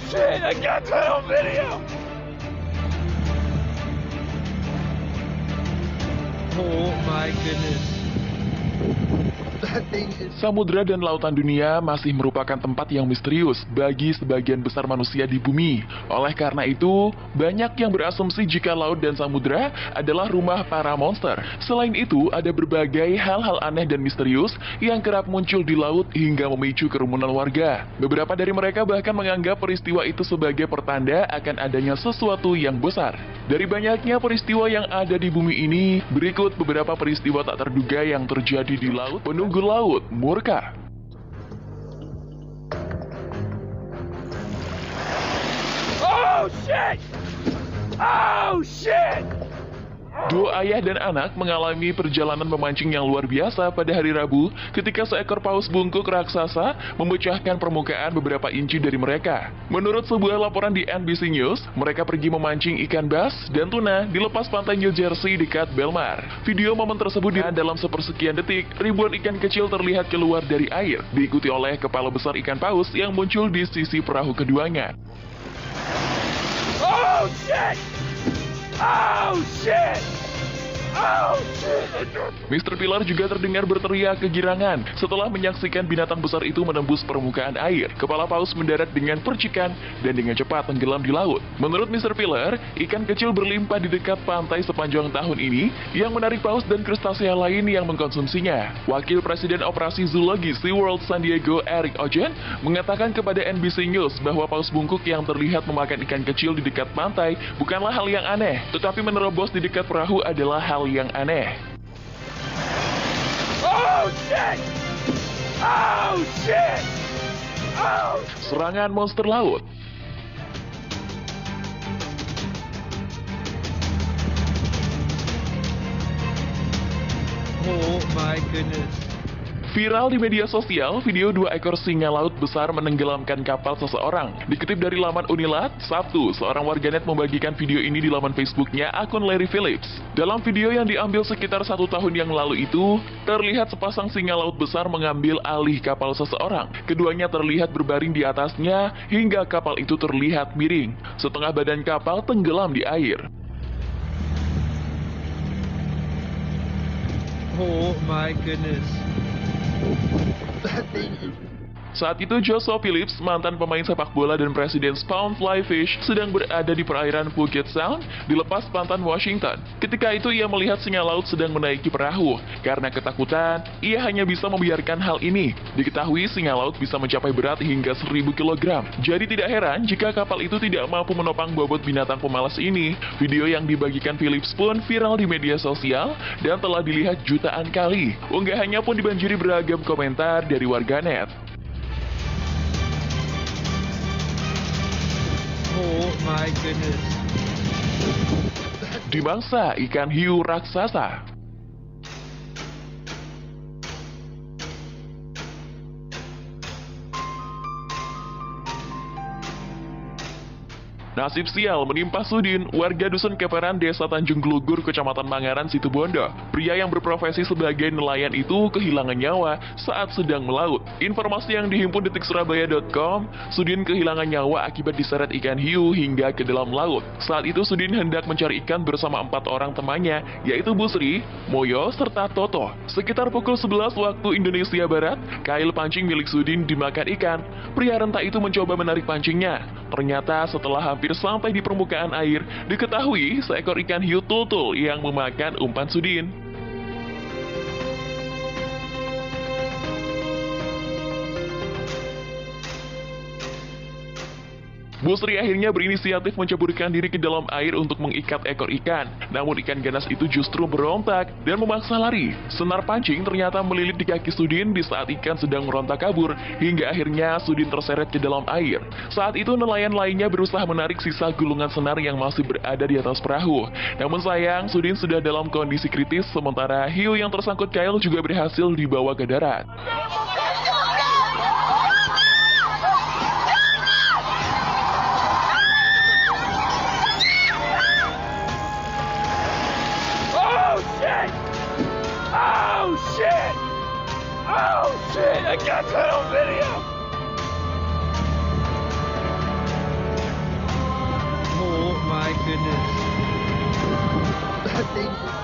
shit, I got that on video. Oh my goodness. Samudra dan lautan dunia masih merupakan tempat yang misterius bagi sebagian besar manusia di bumi. Oleh karena itu, banyak yang berasumsi jika laut dan samudra adalah rumah para monster. Selain itu, ada berbagai hal-hal aneh dan misterius yang kerap muncul di laut hingga memicu kerumunan warga. Beberapa dari mereka bahkan menganggap peristiwa itu sebagai pertanda akan adanya sesuatu yang besar. Dari banyaknya peristiwa yang ada di bumi ini, berikut beberapa peristiwa tak terduga yang terjadi di laut. Penunggu laut murka. Oh shit! Oh shit! Dua ayah dan anak mengalami perjalanan memancing yang luar biasa pada hari Rabu ketika seekor paus bungkuk raksasa memecahkan permukaan beberapa inci dari mereka. Menurut sebuah laporan di NBC News, mereka pergi memancing ikan bass dan tuna di lepas pantai New Jersey dekat Belmar. Video momen tersebut dalam sepersekian detik, ribuan ikan kecil terlihat keluar dari air, diikuti oleh kepala besar ikan paus yang muncul di sisi perahu keduanya. Oh shit! Oh shit! Oh shit! Mr. Pilar juga terdengar berteriak kegirangan setelah menyaksikan binatang besar itu menembus permukaan air. Kepala paus mendarat dengan percikan dan dengan cepat tenggelam di laut. Menurut Mr. Pilar, ikan kecil berlimpah di dekat pantai sepanjang tahun ini yang menarik paus dan krustasea lain yang mengkonsumsinya. Wakil Presiden Operasi Zoologi SeaWorld San Diego, Eric Ojen, mengatakan kepada NBC News bahwa paus bungkuk yang terlihat memakan ikan kecil di dekat pantai bukanlah hal yang aneh, tetapi menerobos di dekat perahu adalah hal yang aneh. Oh shit! Oh shit! Oh! Serangan monster laut. Oh my goodness. Viral di media sosial, video dua ekor singa laut besar menenggelamkan kapal seseorang. Dikutip dari laman Unilat, Sabtu, seorang warganet membagikan video ini di laman Facebooknya akun Larry Phillips. Dalam video yang diambil sekitar 1 tahun yang lalu itu, terlihat sepasang singa laut besar mengambil alih kapal seseorang. Keduanya terlihat berbaring di atasnya hingga kapal itu terlihat miring. Setengah badan kapal tenggelam di air. Oh my goodness. Saat itu Joshua Phillips, mantan pemain sepak bola dan presiden Spawn Fly Fish, sedang berada di perairan Puget Sound di lepas pantai Washington. Ketika itu ia melihat singa laut sedang menaiki perahu. Karena ketakutan, ia hanya bisa membiarkan hal ini. Diketahui singa laut bisa mencapai berat hingga 1000 kg. Jadi tidak heran jika kapal itu tidak mampu menopang bobot binatang pemalas ini. Video yang dibagikan Phillips pun viral di media sosial dan telah dilihat jutaan kali. Unggahannya pun dibanjiri beragam komentar dari warganet. Oh my goodness. Di mangsa ikan hiu raksasa. Nasib sial menimpa Sudin, warga dusun Keperan, Desa Tanjung Glugur, Kecamatan Mangaran, Situbondo. Pria yang berprofesi sebagai nelayan itu kehilangan nyawa saat sedang melaut. Informasi yang dihimpun detiksurabaya.com, Sudin kehilangan nyawa akibat diseret ikan hiu hingga ke dalam laut. Saat itu Sudin hendak mencari ikan bersama 4 orang temannya, yaitu Busri, Moyo, serta Toto. Sekitar pukul 11 waktu Indonesia Barat, kail pancing milik Sudin dimakan ikan. Pria renta itu mencoba menarik pancingnya. Ternyata setelah hampir sampai di permukaan air, diketahui seekor ikan hiu tutul yang memakan umpan Sudin. Busri akhirnya berinisiatif menceburkan diri ke dalam air untuk mengikat ekor ikan. Namun ikan ganas itu justru berontak dan memaksa lari. Senar pancing ternyata melilit di kaki Sudin di saat ikan sedang merontak kabur, hingga akhirnya Sudin terseret ke dalam air. Saat itu nelayan lainnya berusaha menarik sisa gulungan senar yang masih berada di atas perahu. Namun sayang, Sudin sudah dalam kondisi kritis, sementara hiu yang tersangkut kail juga berhasil dibawa ke darat. Oh shit! Oh shit! I got that on video! my goodness. That thing